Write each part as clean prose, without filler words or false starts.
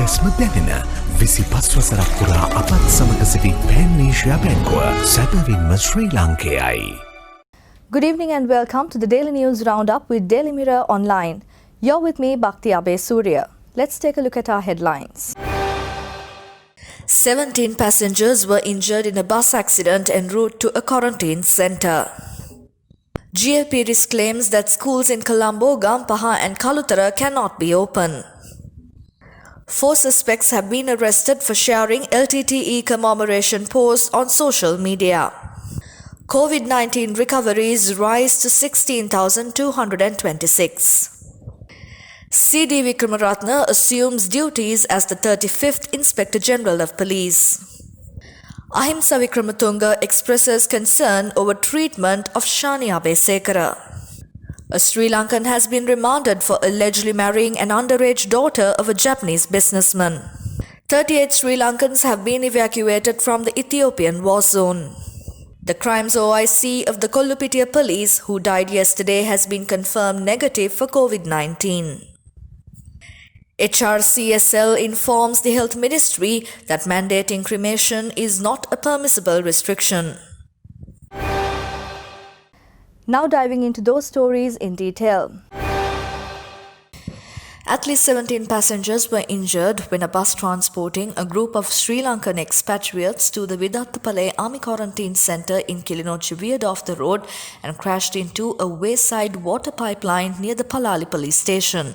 පැවැස්ම දැනෙන 25 වසරක් පුරා අපත් සමග සිටි Pan Asia බැංකුව සැබවින්ම ශ්‍රී ලාංකේයයි. Good evening and welcome to the Daily News Roundup with Daily Mirror Online. You're with me, Bhakti Abe Surya. Let's take a look at our headlines. 17 passengers were injured in a bus accident en route to a quarantine centre. GLP claims that schools in Colombo, Gampaha and Kalutara cannot be open. 4 suspects have been arrested for sharing LTTE commemoration posts on social media. COVID-19 recoveries rise to 16,226. C.D. Vikramaratne assumes duties as the 35th Inspector General of Police. Ahimsa Vikramatunga expresses concern over treatment of Shani Abesekara. A Sri Lankan has been remanded for allegedly marrying an underage daughter of a Japanese businessman. 38 Sri Lankans have been evacuated from the Ethiopian war zone. The crimes OIC of the Kollupitiya police, who died yesterday, has been confirmed negative for COVID-19. HRCSL informs the Health Ministry that mandating cremation is not a permissible restriction. Now diving into those stories in detail. At least 17 passengers were injured when a bus transporting a group of Sri Lankan expatriates to the Vidattapalay Army Quarantine Centre in Kilinochchi veered off the road and crashed into a wayside water pipeline near the Palali police station.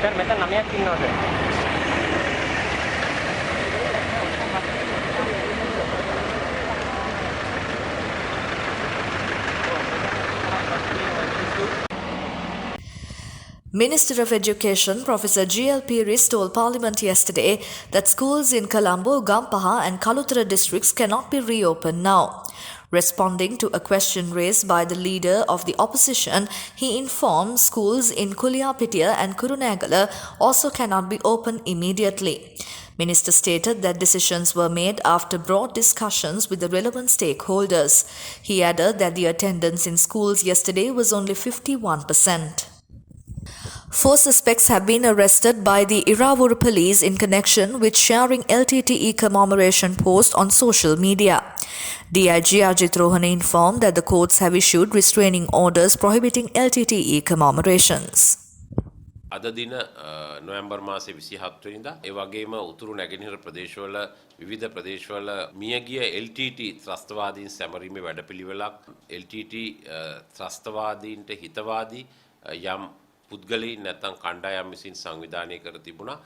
Can මෙතන 9ක් ඉන්නවා sir. Minister of Education Professor G.L. Piris told Parliament yesterday that schools in Colombo, Gampaha and Kalutara districts cannot be reopened now. Responding to a question raised by the leader of the opposition, he informed schools in Kuliapitiya and Kurunegala also cannot be opened immediately. Minister stated that decisions were made after broad discussions with the relevant stakeholders. He added that the attendance in schools yesterday was only 51%. 4 suspects have been arrested by the Iravur police in connection with sharing LTTE commemoration post on social media. DIG Ajit Rohane informed that the courts have issued restraining orders prohibiting LTTE commemorations. අද දින නොවැම්බර් මාසේ 27 වෙනිදා ඒ වගේම උතුරු නැගෙනහිර ප්‍රදේශවල විවිධ ප්‍රදේශවල මියගිය LTT ත්‍රස්තවාදීන් සැමරීමේ වැඩපිළිවෙලක් LTT ත්‍රස්තවාදීන්ට හිතවාදී යම් පුද්ගලයන් නැත්නම් කණ්ඩායම් විසින් සංවිධානය කර තිබුණා.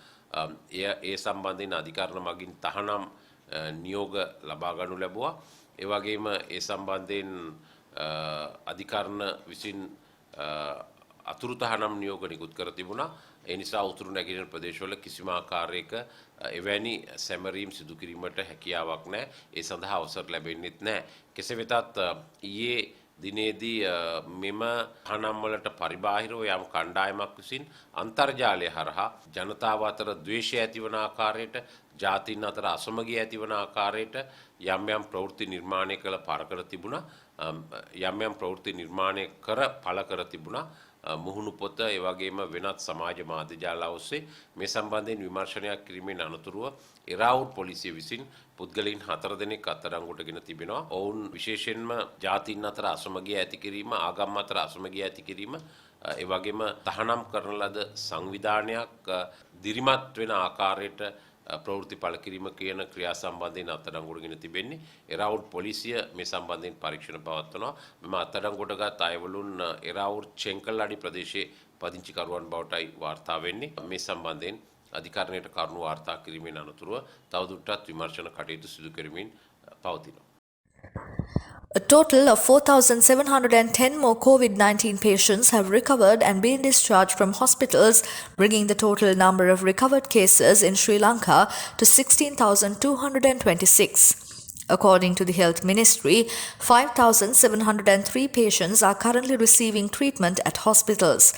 ඒ සම්බන්ධයෙන් අධිකරණ මගින් තහනම් නියෝග ලබා ගන්නු ලැබුවා. ඒ වගේම ඒ සම්බන්ධයෙන් අධිකරණ විසින් අතුරු තහනම් නියෝග නිකුත් කර තිබුණා. ඒ නිසා උතුරු නැගෙනහිර ප්‍රදේශවල කිසිම ආකාරයක එවැනි සැමරීම් සිදු කිරීමට හැකියාවක් නැහැ. ඒ සඳහා අවසර ලැබෙන්නේත් නැහැ. කෙසේ වෙතත් ඊයේ දිනේදී මෙම තහනම් වලට පරිබාහිරව යම් කණ්ඩායමක් විසින් අන්තර්ජාලය හරහා ජනතාව අතර ද්වේෂය ඇතිවන ආකාරයට, ජාතීන් අතර අසමගිය ඇතිවන ආකාරයට යම් යම් ප්‍රවෘත්ති නිර්මාණය කළ පර කර තිබුණා. යම් යම් ප්‍රවෘත්ති නිර්මාණය කර පළ කර තිබුණා. මුහුණු පොත ඒ වගේම වෙනත් සමාජ මාධ්‍ය ජාල ඔස්සේ මේ සම්බන්ධයෙන් විමර්ශනයක් කිරීමෙන් අනතුරුව එරාවුර් පොලිසිය විසින් පුද්ගලයන් 4 දෙනෙක් අත්අඩංගුවටගෙන තිබෙනවා. ඔවුන් විශේෂයෙන්ම ජාතීන් අතර අසමගිය ඇති කිරීම, ආගම් අතර අසමගිය ඇති කිරීම, ඒ වගේම තහනම් කරන ලද සංවිධානයක් දිරිමත් වෙන ආකාරයට ප්‍රවෘත්ති පළ කිරීම කියන ක්‍රියා සම්බන්ධයෙන් අත්අඩංගුවටගෙන තිබෙන්නේ. එරාවුර් පොලිසිය මේ සම්බන්ධයෙන් පරීක්ෂණ පවත්වනවා. මෙම අත්අඩංගුවටගත් අයවලුන් එරාවුර් චෙන්කල්ලාඩි ප්‍රදේශයේ පදිංචිකරුවන් බවටයි වාර්තා වෙන්නේ. මේ සම්බන්ධයෙන් අධිකරණයට කරුණු වාර්තා කිරීමෙන් අනතුරුව තවදුරටත් විමර්ශන කටයුතු සිදු කරමින් පවතිනවා. A total of 4,710 more COVID-19 patients have recovered and been discharged from hospitals, bringing the total number of recovered cases in Sri Lanka to 16,226. According to the Health Ministry, 5,703 patients are currently receiving treatment at hospitals.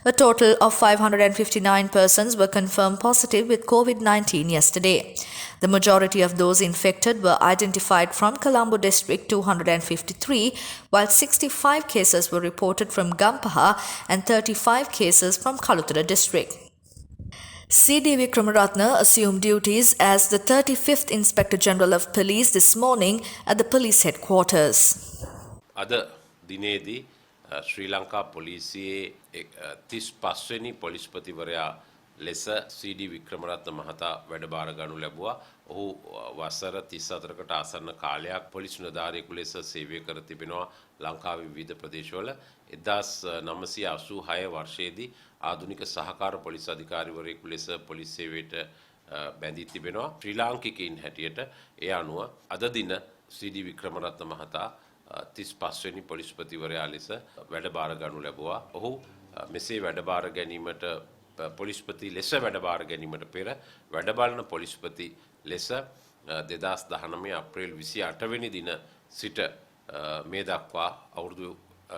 A total of 559 persons were confirmed positive with COVID-19 yesterday. The majority of those infected were identified from Colombo district 253, while 65 cases were reported from Gampaha and 35 cases from Kalutara district. C.D. Vikramaratne assumed duties as the 35th Inspector General of Police this morning at the police headquarters. අද දිනේදී ශ්‍රී ලංකා පොලිසියේ 35 වෙනි පොලිස්පතිවරයා ලෙස C.D. Wickramaratne මහතා වැඩබාර ගනු ලැබුවා. ඔහු වසර 34කට ආසන්න කාලයක් පොලිස් නිලධාරියෙකු ලෙස සේවය කර තිබෙනවා ලංකාවේ විවිධ ප්‍රදේශවල. 1986 වර්ෂයේදී ආධුනික සහකාර පොලිස් අධිකාරිවරයෙකු ලෙස පොලිස් සේවයට බැඳී තිබෙනවා. ශ්‍රී ලාංකිකයින් හැටියට ඒ අනුව අද දින C.D. වික්‍රමරත්න මහතා 35 වෙනි පොලිස්පතිවරයා ලෙස වැඩබාර ගනු ලැබුවා. ඔහු මෙසේ වැඩබාර ගැනීමට පොලිස්පති ලෙස වැඩබාර ගැනීමට පෙර වැඩබලන පොලිස්පති ලෙස 2019 අප්‍රේල් 28 වෙනි දින සිට මේ දක්වා අවුරුදු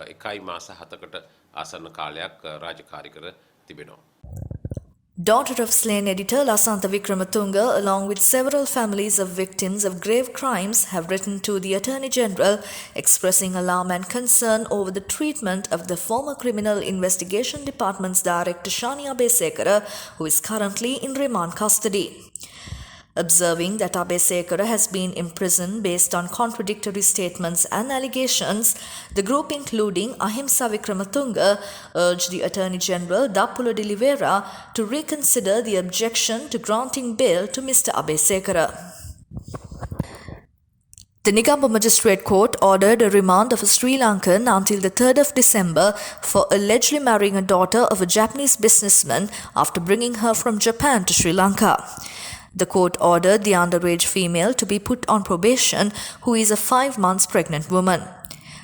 1 මාස 7කට ආසන්න කාලයක් රාජකාරී කර තිබෙනවා. Daughter of slain editor Lasantha Wickramatunge, along with several families of victims of grave crimes, have written to the Attorney General expressing alarm and concern over the treatment of the former Criminal Investigation Department's Director Shani Abesekara, who is currently in remand custody. Observing that Abesekara has been imprisoned based on contradictory statements and allegations, the group, including Ahimsa Wickramatunge, urged the Attorney General Dappula de Oliveira to reconsider the objection to granting bail to Mr. Abesekara. The Negombo Magistrate Court ordered a remand of a Sri Lankan until the 3rd of December for allegedly marrying a daughter of a Japanese businessman after bringing her from Japan to Sri Lanka. The court ordered the underage female to be put on probation, who is a 5 months pregnant woman.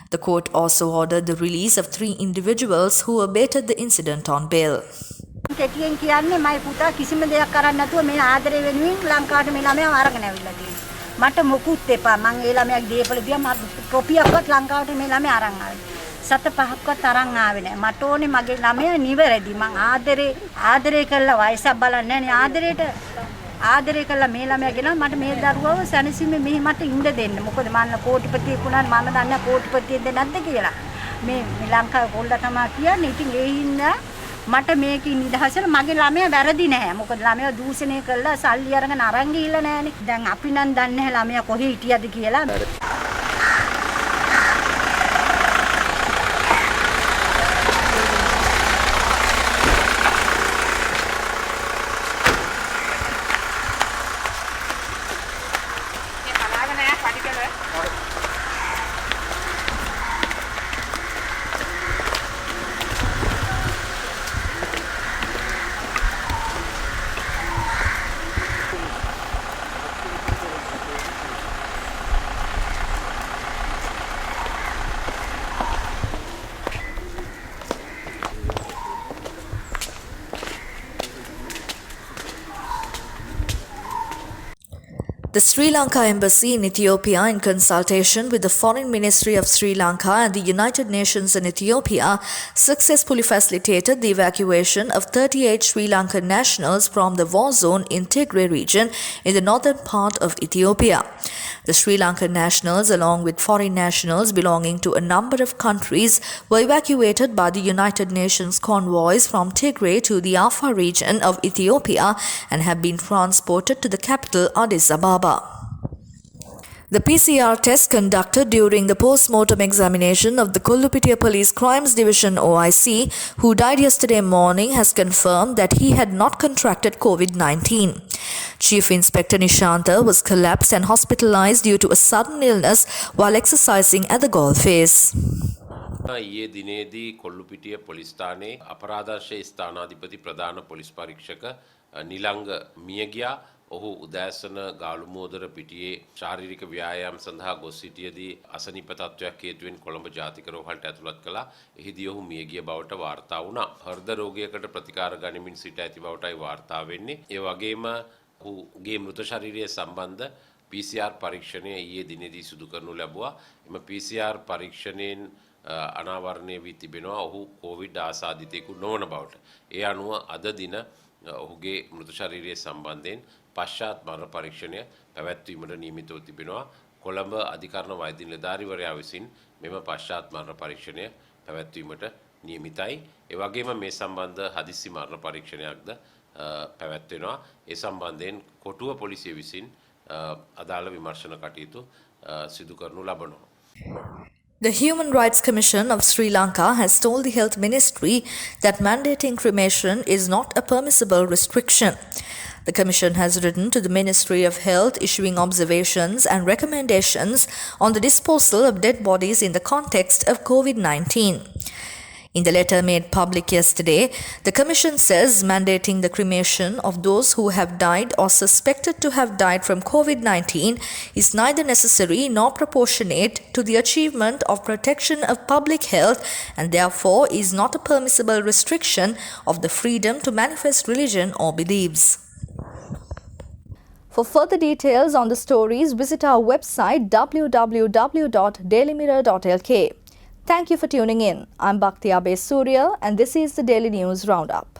The court also ordered the release of 3 individuals who abated the incident on bail. කෙටියෙන් කියන්නේ මයි පුතා කිසිම දෙයක් කරන්නේ නැතුව මේ ආදරේ වෙනුවෙන් ලංකාවට මේ ළමයා අරගෙන ආවිල්ලා තියෙනවා. මට මොකුත් එපා. මං ඒ ළමයාගේ දීපල දිහා මම කොපියක්වත් ලංකාවට මේ ළමයා අරන් ආවේ. සත පහක්වත් අරන් ආවේ නැහැ. මට ඕනේ මගේ ළමයා නිවැරදි. මං ආදරේ කළා වයසක් බලන්නේ නැහැ ආදරේ කළා මේ ළමයා ගෙනා මට මේ දරුවව සැනසීමේ මෙහි මට ඉන්න දෙන්න. මොකද මම කෝටිපතියෙක් වුණාට මම දන්නේ කෝටිපතියෙක්ද නැද්ද කියලා. මේ ලංකාවේ පොල්ලා තමයි කියන්නේ. ඉතින් ඒ හින්දා මට මේකේ නිදහසට මගේ ළමයා වැරදි නැහැ. මොකද ළමයා දූෂණය කළා සල්ලි අරගෙන අරන් ගිහිල්ලා නැහනේ. දැන් අපි නම් දන්නේ නැහැ ළමයා කොහේ හිටියද කියලා. The Sri Lanka Embassy in Ethiopia, in consultation with the Foreign Ministry of Sri Lanka and the United Nations in Ethiopia, successfully facilitated the evacuation of 38 Sri Lankan nationals from the war zone in Tigray region in the northern part of Ethiopia. The Sri Lankan nationals, along with foreign nationals belonging to a number of countries, were evacuated by the United Nations convoys from Tigray to the Afar region of Ethiopia and have been transported to the capital Addis Ababa. The PCR test conducted during the postmortem examination of the Kollupitiya Police Crimes Division OIC, who died yesterday morning, has confirmed that he had not contracted COVID-19. Chief Inspector Nishanta was collapsed and hospitalized due to a sudden illness while exercising at the golf face. ඊයේ දිනේදී Kollupitiya police ස්ථානයේ අපරාධාංශයේ ස්ථානාධිපති ප්‍රධාන police පරීක්ෂක Nilanga මිය ගියා. ඔහු උදෑසන ගාලුමෝදර පිටියේ ශාරීරික ව්‍යායාම සඳහා ගොස් සිටියේදී අසනීප තත්ත්වයක් හේතුවෙන් කොළඹ ජාතික රෝහලට ඇතුළත් කළා. එහිදී ඔහු මිය ගිය බවට වාර්තා වුණා. හෘද රෝගයකට ප්‍රතිකාර ගනිමින් සිට ඇති බවටයි වාර්තා වෙන්නේ. ඒ වගේම ඔහුගේ මృత ශරීරය සම්බන්ධ PCR පරීක්ෂණය ඊයේ දිනේදී සිදු කරනු ලැබුවා. එම PCR පරීක්ෂණයෙන් අනාවරණය වී තිබෙනවා ඔහු කොවිඩ් ආසාදිතයෙකු නොවන බවට. ඒ අනුව අද දින ඔහුගේ මృత ශරීරය සම්බන්ධයෙන් පශ්චාත් මරණ පරීක්ෂණය පැවැත්වීමට නියමිතව තිබෙනවා. කොළඹ අධිකරණ වෛද්‍ය නිලධාරීවරයා විසින් මෙම පශ්චාත් මරණ පරීක්ෂණය පැවැත්වීමට නියමිතයි. ඒ වගේම මේ සම්බන්ධ හදිසි මරණ පරීක්ෂණයක්ද පැවැත්වෙනවා. ඒ සම්බන්ධයෙන් කොටුව පොලිසිය විසින් අදාළ විමර්ශන කටයුතු සිදු කරනු ලබනවා. The Human Rights Commission of Sri Lanka has told the Health Ministry that mandating cremation is not a permissible restriction. The Commission has written to the Ministry of Health issuing observations and recommendations on the disposal of dead bodies in the context of COVID-19. In the letter made public yesterday, the Commission says mandating the cremation of those who have died or suspected to have died from COVID-19 is neither necessary nor proportionate to the achievement of protection of public health and therefore is not a permissible restriction of the freedom to manifest religion or beliefs. For further details on the stories, visit our website www.dailymirror.lk. Thank you for tuning in. I'm Bhakti Abe Surya and this is the Daily News Roundup.